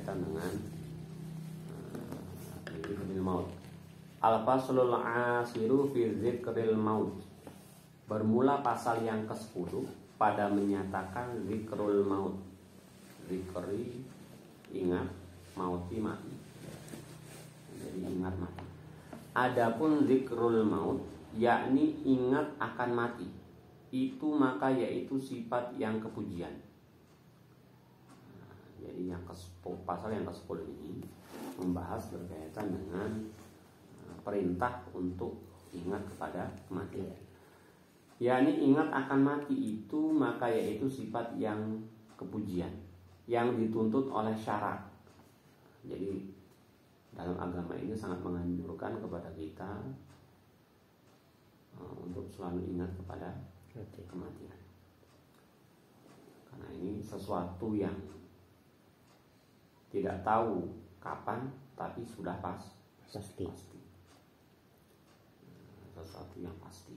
berkaitan dengan zikril maut. Al-faslul asiru fi zikril maut. Bermula pasal yang ke-10 pada menyatakan zikrul maut. Zikri ingat, mauti mati. Jadi ingat mati. Adapun zikrul maut yakni ingat akan mati. Itu maka yaitu sifat yang kepujian. Jadi yang pasal yang ke-10 ini membahas berkaitan dengan perintah untuk ingat kepada kematian. Yakni ingat akan mati itu maka yaitu sifat yang kepujian yang dituntut oleh syarak. Jadi dalam agama ini sangat menganjurkan kepada kita untuk selalu ingat kepada kematian. Karena ini sesuatu yang tidak tahu kapan tapi sudah pasti. Sesuatu yang pasti.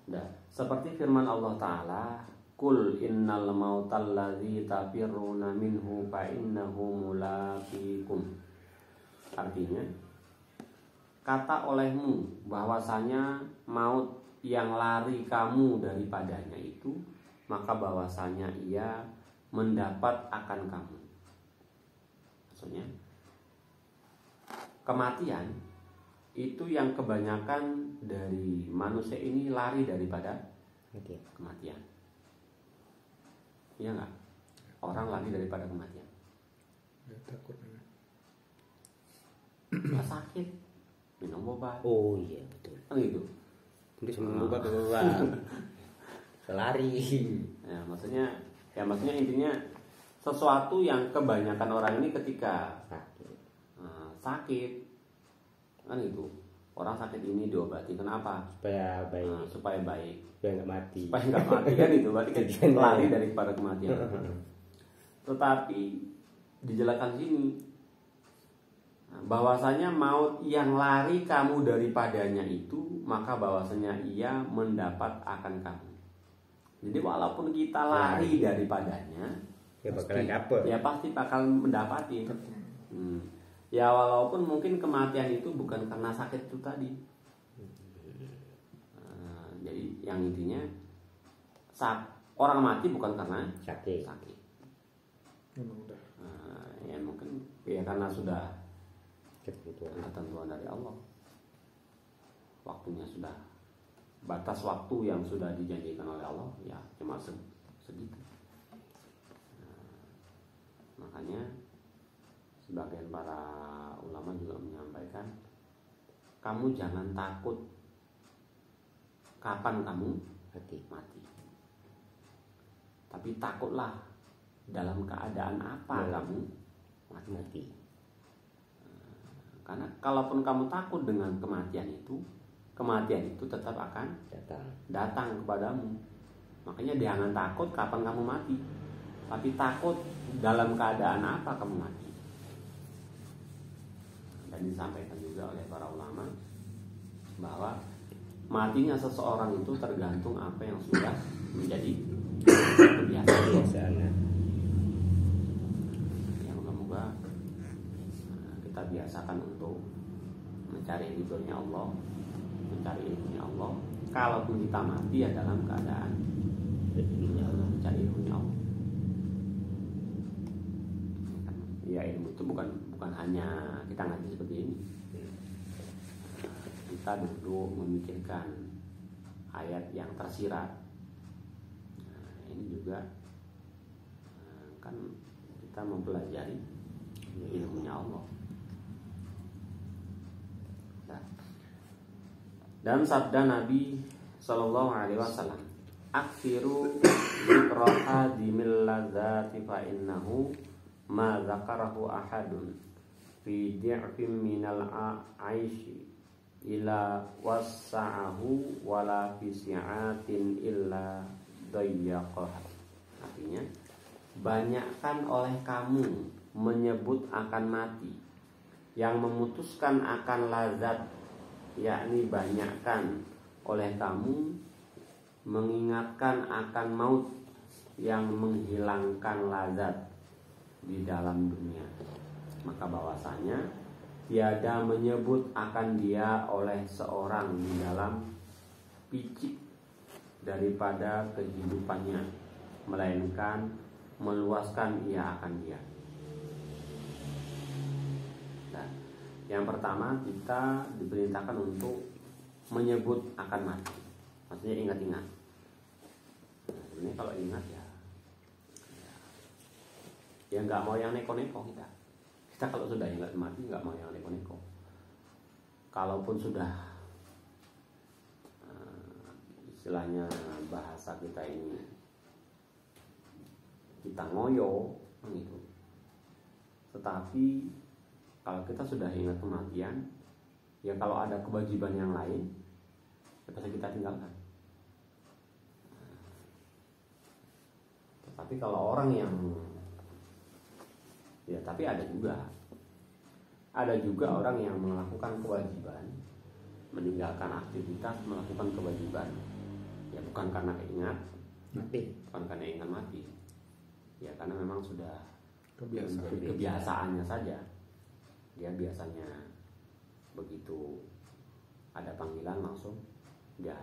Nah, seperti firman Allah Ta'ala, Kul innal mautal ladzi tafirruna minhu fa innahu mulaqikum. Artinya, kata olehmu bahwasanya maut yang lari kamu daripadanya itu, maka bahwasanya ia mendapat akan kamu. Maksudnya, kematian itu yang kebanyakan dari manusia ini lari daripada kematian. Iya nggak? Orang lari daripada kematian. Takut. Nggak sakit, minum obat. Oh iya betul. Gitu. Untuk sembuh obat selari. Ya maksudnya intinya sesuatu yang kebanyakan orang ini ketika sakit kan itu, orang sakit ini diobati kenapa? Supaya baik. Supaya baik. Supaya nggak mati. Supaya nggak mati kan itu, berarti kan lari daripada kematian. Tetapi dijelaskan sini bahwasanya maut yang lari kamu daripadanya itu, maka bahwasanya ia mendapat akan kamu. Jadi walaupun kita lari daripadanya, ya bakalan dapet. Ya pasti bakal mendapati. Ya walaupun mungkin kematian itu bukan karena sakit itu tadi. Jadi yang intinya orang mati bukan karena sakit. Ya mungkin ya karena sudah ketentuan dari Allah. Waktunya sudah, batas waktu yang sudah dijanjikan oleh Allah ya cuma segitu. Makanya sebagian para ulama juga menyampaikan, kamu jangan takut kapan kamu mati. Tapi takutlah dalam keadaan apa kamu mati. Karena kalaupun kamu takut dengan kematian itu tetap akan datang kepadamu. Makanya jangan takut kapan kamu mati, tapi takut dalam keadaan apa kamu mati. Dan disampaikan juga oleh para ulama bahwa matinya seseorang itu tergantung apa yang sudah menjadi kebiasaan. Yang semoga kita biasakan untuk mencari ridhonya Allah, mencari ilmunya Allah. Kalaupun kita mati ya dalam keadaan mencari ilmunya Allah. Ya ilmu itu bukan hanya kita ngaji seperti ini. Kita duduk memikirkan ayat yang tersirat. Ini juga kan kita mempelajari ilmunya Allah. Dan sabda Nabi Sallallahu Alaihi Wasallam, "Aksiru zikra dimil ladzati fa innahu ma zakarahu ahadun fi di'fin minal aishi ila wassa'ahu wala fi si'atin illa dayyaqah." Artinya, banyakkan oleh kamu menyebut akan mati, yang memutuskan akan lazat, yakni banyakkan oleh kamu mengingatkan akan maut yang menghilangkan lazat, di dalam dunia, maka bahwasanya tiada menyebut akan dia oleh seorang di dalam picik daripada kehidupannya, melainkan meluaskan ia akan dia. Nah, yang pertama kita diperintahkan untuk menyebut akan mati, maksudnya ingat-ingat. Nah, sebenarnya kalau ingat ya nggak mau yang neko-neko kita. Kita kalau sudah ingat mati nggak mau yang neko-neko. Kalaupun sudah istilahnya bahasa kita ini kita ngoyo gitu. Tetapi kalau kita sudah ingat kematian, ya kalau ada kewajiban yang lain, ya pasti kita tinggalkan. Tetapi kalau orang yang ya tapi ada juga orang yang melakukan kewajiban, meninggalkan aktivitas, melakukan kewajiban, ya bukan karena ingat mati, bukan karena ingat mati, ya karena memang sudah kebiasaannya saja. Dia biasanya begitu ada panggilan langsung dia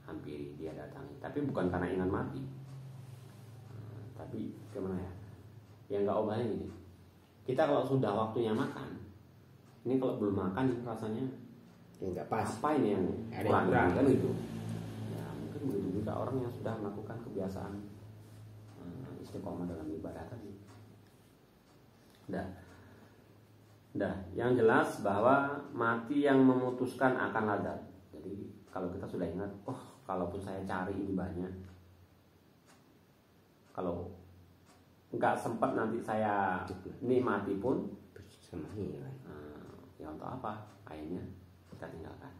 hampiri, dia datangi, tapi bukan karena ingat mati. Tapi gimana ya? Ya nggak obahnya gini. Kita kalau sudah waktunya makan, ini kalau belum makan rasanya ya nggak pas. Apa ini yang kurang kan gitu? Ya mungkin begitu juga orang yang sudah melakukan kebiasaan istiqomah dalam ibadah tadi. Dah, yang jelas bahwa mati yang memutuskan akan ladat. Jadi kalau kita sudah ingat, kalaupun saya cari ini banyak, kalau nggak sempat nanti saya nikmati pun ya untuk apa? Akhirnya kita tinggalkan,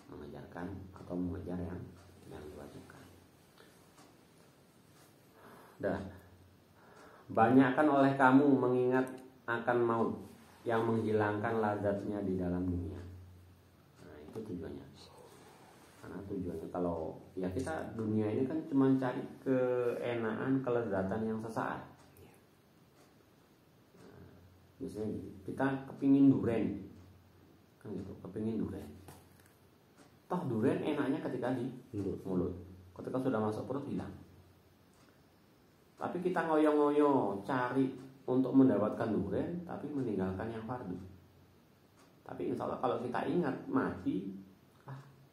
mengejarkan atau mengejar yang diwajibkan. Dah, banyakkan oleh kamu mengingat akan maut yang menghilangkan lazatnya di dalam dunia. Nah itu tujuannya. Karena tujuannya kalau ya kita dunia ini kan cuma cari keenaan, kelezatan yang sesaat. Nah, misalnya kita kepingin duren, kan gitu, kepingin duren. Toh duren enaknya ketika di mulut. Ketika sudah masuk perut hilang. Tapi kita ngoyo-ngoyo cari untuk mendapatkan duren, tapi meninggalkan yang fardu. Tapi insya Allah kalau kita ingat mati,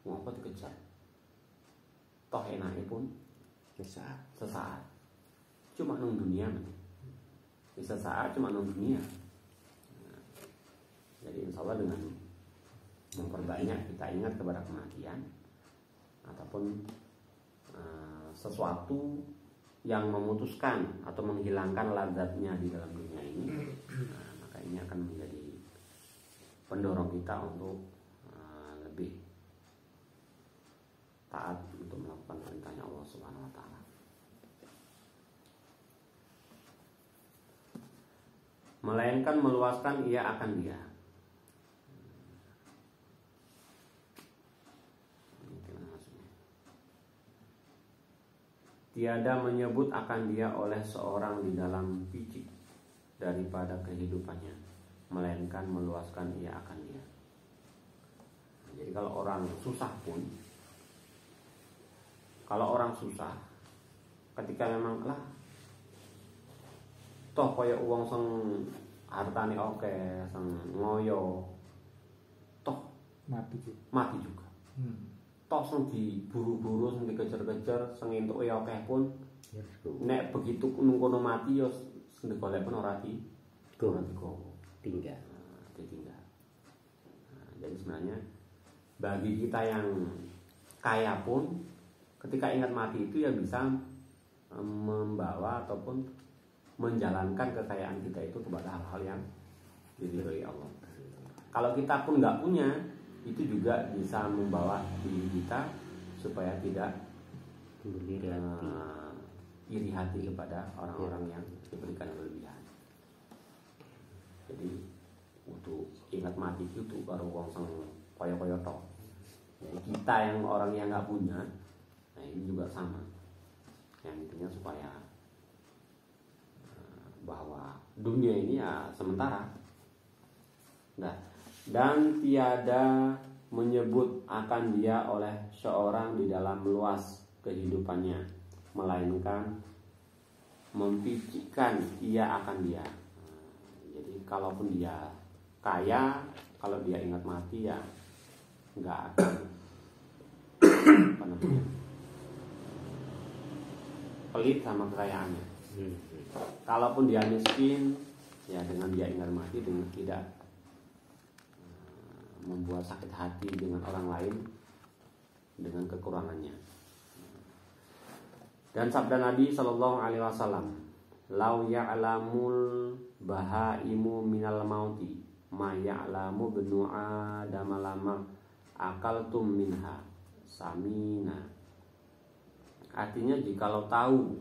mau apa dikejar? Toh enaknya pun sesaat. Cuma nung dunia, sesaat cuma nung dunia. Nah, jadi insya Allah dengan memperbanyak kita ingat kepada kematian ataupun sesuatu yang memutuskan atau menghilangkan lazatnya di dalam dunia ini, maka ini akan menjadi pendorong kita untuk lebih taat untuk melakukan perintahnya Allah Subhanahu Wa Taala. Melainkan meluaskan ia akan dia. Tiada menyebut akan dia oleh seorang di dalam picik daripada kehidupannya, melainkan meluaskan ia akan dia. Jadi kalau orang susah pun, ketika memang toh kaya uang sing hartane oke, sing ngoyo, toh mati juga. Toh sing diburu-buru, sing dikejar-kejar, sing entuke akeh pun nek begitu nungkono mati ya sing digolek pun ora digowo. Ditinggal. Nah, jadi sebenarnya bagi kita yang kaya pun ketika ingat mati itu ya bisa membawa ataupun menjalankan kekayaan kita itu kepada hal-hal yang diridhoi Allah. Kalau kita pun nggak punya, itu juga bisa membawa diri kita supaya tidak iri hati kepada orang-orang yang diberikan kelebihan. Jadi untuk ingat mati itu baru wong sing kaya-kaya tok. Jadi kita yang orang yang nggak punya, nah ini juga sama. Yang intinya supaya dunia ini ya sementara. Nah, dan tiada menyebut akan dia oleh seorang di dalam luas kehidupannya, melainkan membisikkan ia akan dia. Jadi kalaupun dia kaya, kalau dia ingat mati ya nggak akan apa namanya, pelit sama kekayaannya. Kalaupun dia miskin, ya dengan dia ingat mati, dengan tidak membuat sakit hati dengan orang lain dengan kekurangannya. Dan sabda Nabi Shallallahu Alaihi Wasallam, "Lau ya'lamul bahaimu minal mauti, ma ya'lamu benu Adam lama akaltum minha samina." Artinya jikalau tahu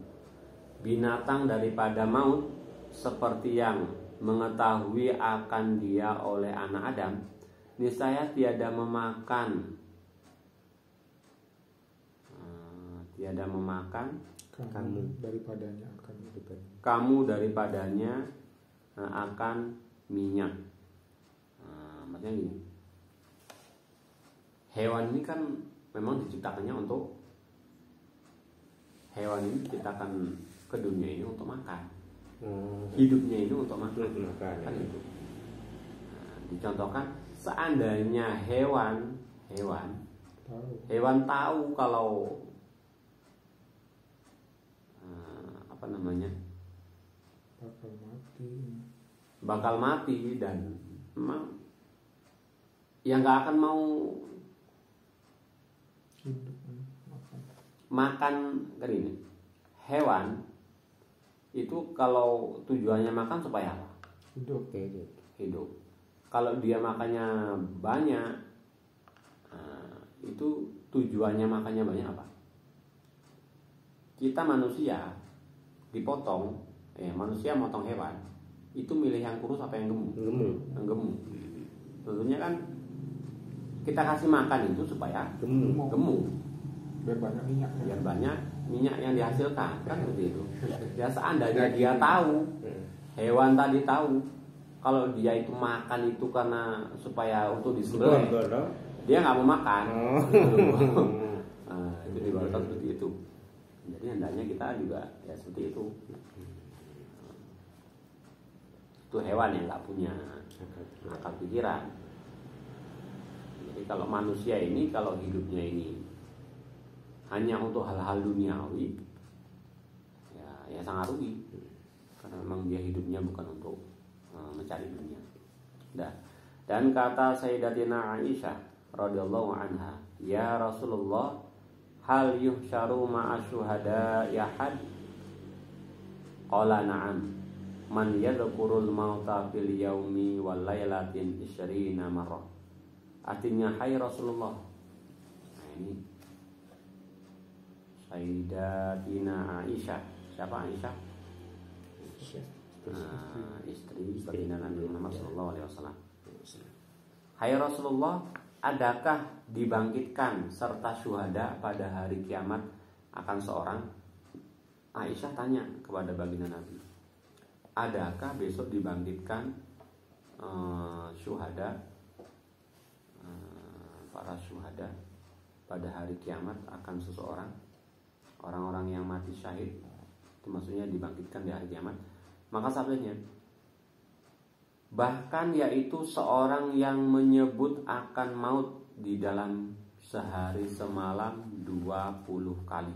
binatang daripada maut seperti yang mengetahui akan dia oleh anak Adam, niscaya tiada memakan kamu daripadanya akan akan minyak. Maksudnya gini, hewan ini kan memang diciptakannya untuk, hewan ini diciptakan ke dunia ini untuk makan, hidupnya ini untuk makan. Kan itu. Dicontohkan, seandainya hewan tahu kalau apa namanya, bakal mati dan memang ya nggak akan mau makan kan ini. Hewan itu kalau tujuannya makan supaya apa? Hidup. Kalau dia makannya banyak, itu tujuannya makannya banyak apa? Kita manusia dipotong, manusia motong hewan, itu milih yang kurus apa yang gemuk? Yang gemuk. Tentunya kan kita kasih makan itu supaya gemuk. Biar banyak minyak yang dihasilkan, kan seperti itu. Ya seandainya dia tahu, hewan tadi tahu kalau dia itu makan itu karena supaya untuk disembelih, dia nggak mau makan. Itu dibawakan seperti itu. Jadi hendaknya kita juga ya seperti itu. Itu hewan yang nggak punya akal pikiran. Jadi kalau manusia ini, kalau hidupnya ini hanya untuk hal-hal duniawi, ya sangat rugi. Karena memang dia hidupnya bukan untuk mencari dunia. Dan kata Sayyidatina Aisyah radhiyallahu anha, "Ya Rasulullah, hal yuhsyaru ma'asyuhada yahad?" Qala na'am, man yadhkurul mauta fil yaumi wal lailatin 20 marrah. Artinya, hai Rasulullah. Nah ini Sayyidatina Aisyah. Siapa Aisyah? Istri baginda Nabi Muhammad SAW. Hai Rasulullah, adakah dibangkitkan serta syuhada pada hari kiamat akan seorang? Aisyah tanya kepada baginda Nabi, adakah besok dibangkitkan para syuhada pada hari kiamat akan seseorang? Orang-orang yang mati syahid, itu maksudnya dibangkitkan di hari kiamat. Maka sabdanya, bahkan yaitu seorang yang menyebut akan maut di dalam sehari semalam 20 kali.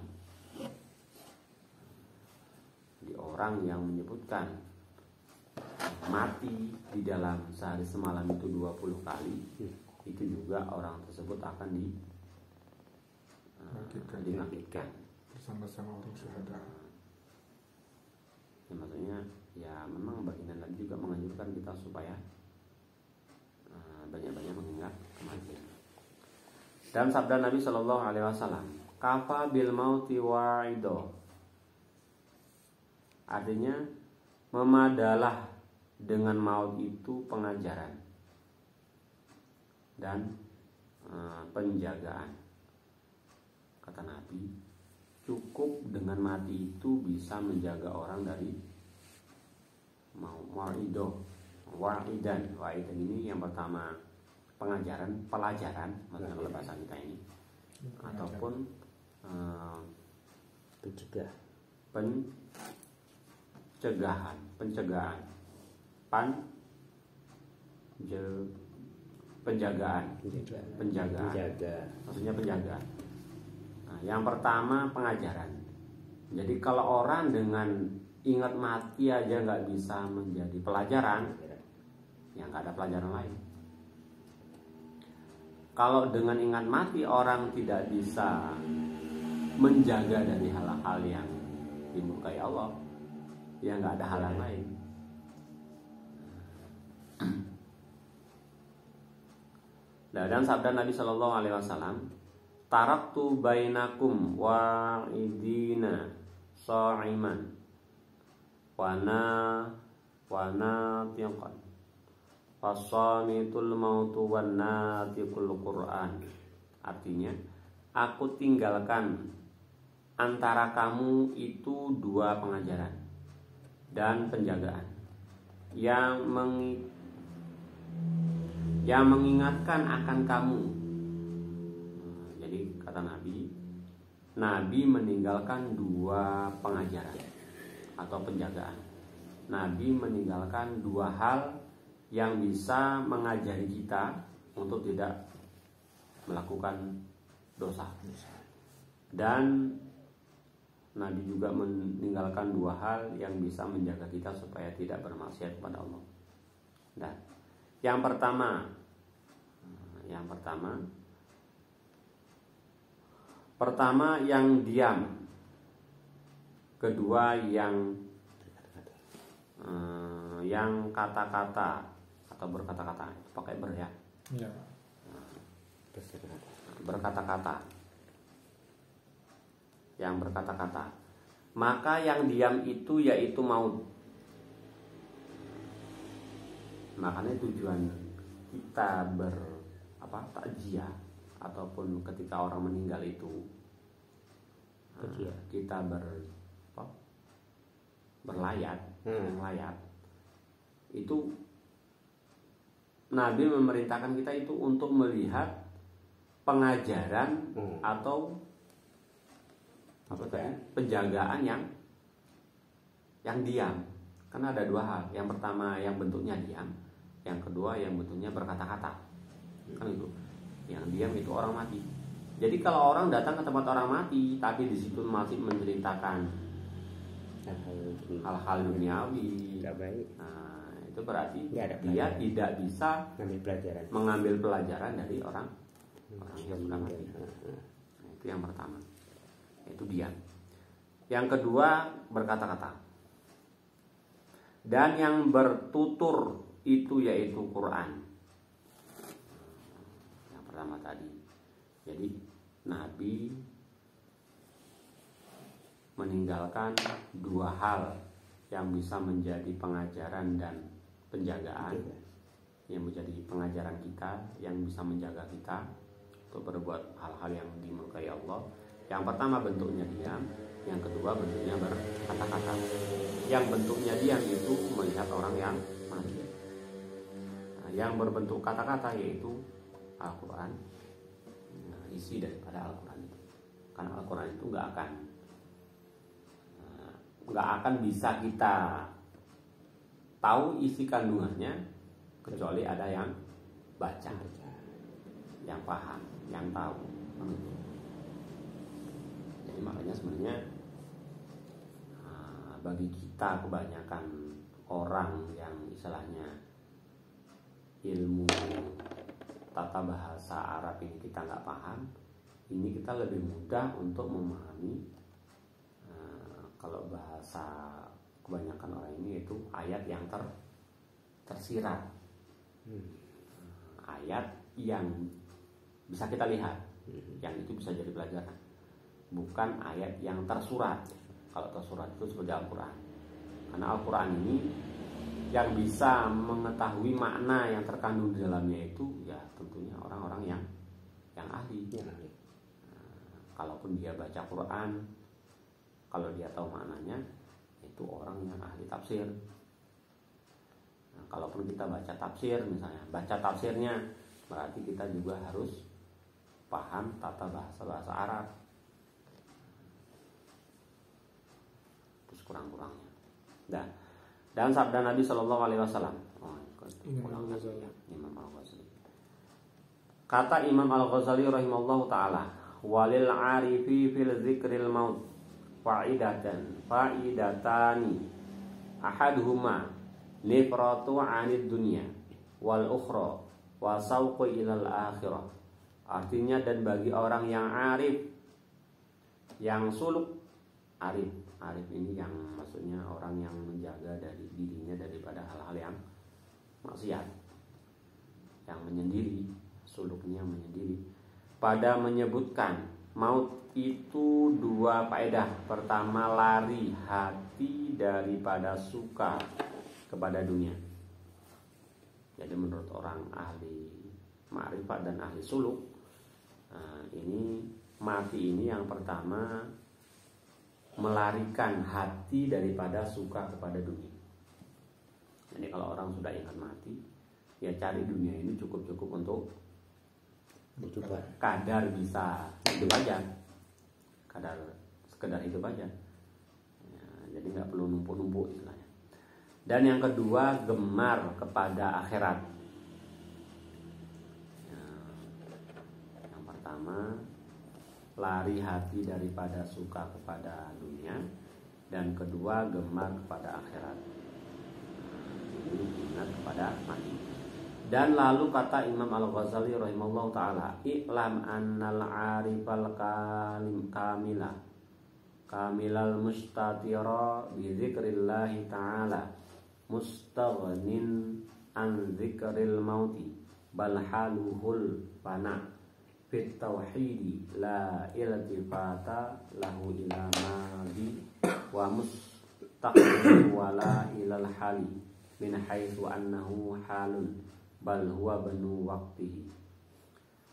Jadi orang yang menyebutkan mati di dalam sehari semalam itu 20 kali, itu juga orang tersebut akan dibangkitkan bersama-sama orang syuhada. Ya, maksudnya ya memang baginda Nabi juga menganjurkan kita supaya banyak-banyak mengingat kematian. Dalam sabda Nabi Shallallahu Alaihi Wasallam, kafa bil mauti wa'ido, artinya memadalah dengan maut itu pengajaran dan penjagaan. Kata Nabi, cukup dengan mati itu bisa menjaga orang dari mau'idoh, wa'idan ini yang pertama pelajaran maksudnya kalau bahasa kita ini, ataupun pencegahan, penjagaan, maksudnya penjagaan. Nah, yang pertama pengajaran. Jadi kalau orang dengan ingat mati aja nggak bisa menjadi pelajaran, ya nggak ada pelajaran lain. Kalau dengan ingat mati orang tidak bisa menjaga dari hal-hal yang dimurkai Allah, ya nggak ada hal lain. Dan sabda Nabi Shallallahu Alaihi Wasallam, taraktu bainakum wa'idina sha'iman wana tiqan fasamitul mautu wan natiqul Qur'an. Artinya, aku tinggalkan antara kamu itu dua pengajaran dan penjagaan yang mengingatkan akan kamu. Jadi kata Nabi meninggalkan dua pengajaran atau penjagaan. Nabi meninggalkan dua hal yang bisa mengajari kita untuk tidak melakukan dosa. Dan Nabi juga meninggalkan dua hal yang bisa menjaga kita supaya tidak bermaksiat kepada Allah. Dan yang pertama yang diam, kedua yang kata-kata atau berkata-kata, pakai ber ya. Ya. Berkata-kata. Yang berkata-kata. Maka yang diam itu yaitu maut. Makanya tujuan kita takziah ataupun ketika orang meninggal itu kita berlayat, itu Nabi memerintahkan kita itu untuk melihat pengajaran atau penjagaan yang diam. Karena ada dua hal. Yang pertama yang bentuknya diam, yang kedua yang bentuknya berkata-kata. Kan itu. Yang diam itu orang mati. Jadi kalau orang datang ke tempat orang mati tapi di situ masih menceritakan hal-hal duniawi, nah, itu berarti dia tidak bisa mengambil pelajaran dari orang yang sudah mati. Nah, itu yang pertama. Itu diam. Yang kedua berkata-kata. Dan yang bertutur itu yaitu Quran. Yang pertama tadi. Jadi Nabi meninggalkan dua hal yang bisa menjadi pengajaran dan penjagaan, yang menjadi pengajaran kita, yang bisa menjaga kita untuk berbuat hal-hal yang dimurkai Allah. Yang pertama bentuknya diam, yang kedua bentuknya berkata-kata. Yang bentuknya diam itu melihat orang yang mati. Nah, yang berbentuk kata-kata yaitu Al-Quran. Nah, isi daripada Al-Quran itu. Karena Al-Quran itu nggak akan bisa kita tahu isi kandungannya kecuali ada yang baca, yang paham, yang tahu. Jadi makanya sebenarnya bagi kita kebanyakan orang yang istilahnya ilmu tata bahasa Arab ini kita nggak paham, ini kita lebih mudah untuk memahami kalau bahasa kebanyakan orang ini yaitu ayat yang tersirat, ayat yang bisa kita lihat, yang itu bisa jadi pelajaran, bukan ayat yang tersurat. Kalau tersurat itu seperti Al-Quran. Karena Al-Quran ini yang bisa mengetahui makna yang terkandung di dalamnya itu ya tentunya orang-orang yang ahli. Kalaupun dia baca Quran, kalau dia tahu maknanya, itu orang yang ahli tafsir. Nah, kalaupun kita baca tafsir misalnya, baca tafsirnya berarti kita juga harus paham tata bahasa Arab. Terus kurang-kurangnya. Dan sabda Nabi Shallallahu Alaihi Wasallam. Imam Al-Ghazali. Kata Imam Al-Ghazali rahimahullahu taala, walil arifi fil zikril maut fa'idatani ahaduhuma nifratu 'anid dunya wal ukhra wa sauqu ilal akhirah. Artinya, dan bagi orang yang arif, yang suluk, arif ini yang maksudnya orang yang menjaga dari dirinya daripada hal-hal yang maksiat, yang menyendiri, suluknya menyendiri, pada menyebutkan maut itu dua faedah. Pertama, lari hati daripada suka kepada dunia. Jadi menurut orang ahli ma'rifat dan ahli suluk, ini mati ini yang pertama melarikan hati daripada suka kepada dunia. Jadi kalau orang sudah ingat mati, ya cari dunia ini cukup-cukup untuk kadar bisa hidup aja, sekedar hidup aja. Ya, jadi nggak perlu numpuk-numpuk istilahnya. Dan yang kedua, gemar kepada akhirat. Yang pertama, lari hati daripada suka kepada dunia, dan kedua, gemar kepada akhirat. Ini ingat kepada mati. Dan lalu kata Imam Al-Ghazali rahimahullah ta'ala, i'lam annal arifal kamilal mustatira bi zikrillahi ta'ala mustaghnin an zikril mauti bal haluhul fana fit tauhidi la iltifata lahu ila madi wa mustaqbil wala ilal hali min haitsu annahu halun bal huwa banu waqtihi.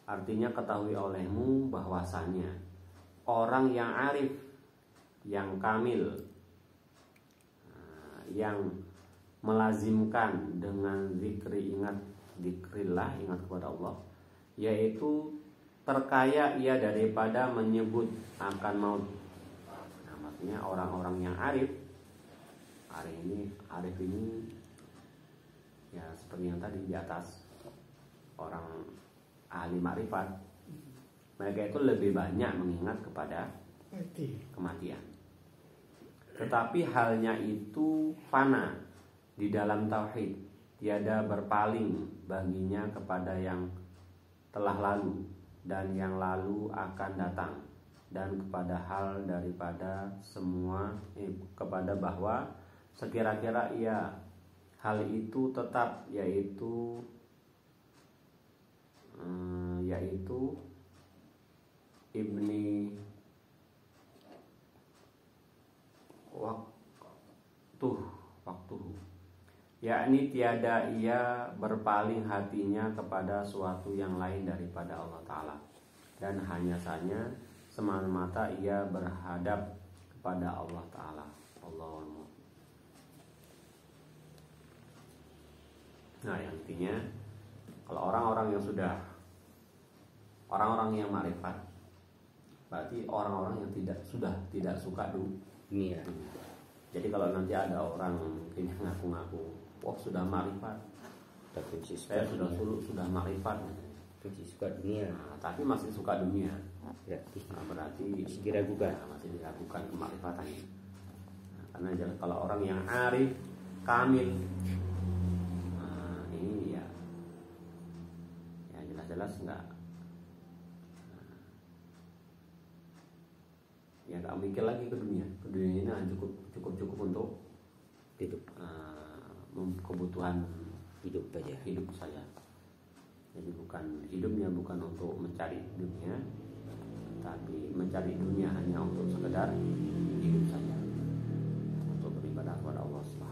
Artinya, ketahui olehmu bahwasanya orang yang arif, yang kamil, yang melazimkan dengan zikrillah, ingat kepada Allah, yaitu terkaya ia daripada menyebut akan maut. Nah, maksudnya orang-orang yang arif ini ya seperti yang tadi di atas, orang ahli makrifat, mereka itu lebih banyak mengingat kepada kematian. Tetapi halnya itu fana di dalam tauhid, tiada berpaling baginya kepada yang telah lalu dan yang lalu akan datang, dan kepada hal daripada semua, kepada bahwa sekira-kira ia hal itu tetap, yaitu ibni waktu, yakni tiada ia berpaling hatinya kepada suatu yang lain daripada Allah Ta'ala, dan hanya saja semata-mata ia berhadap kepada Allah Ta'ala. Allahumma. Nah, yang intinya, kalau orang-orang yang orang-orang yang ma'rifat, berarti orang-orang yang sudah tidak suka dunia. Jadi kalau nanti ada orang mungkin yang ngaku-ngaku, wah sudah ma'rifat, tapi saya sudah ma'rifat, tapi suka dunia. Nah, tapi masih suka dunia, berarti masih diragukan, masih diragukan kema'rifatannya. Nah, karena kalau orang yang arif, kamil, ini ya jelas nggak mikir lagi ke dunia ini cukup untuk hidup, kebutuhan hidup saja. Jadi hidupnya bukan untuk mencari dunia, tapi mencari dunia hanya untuk sekedar hidup saja, untuk beribadah kepada Allah SWT.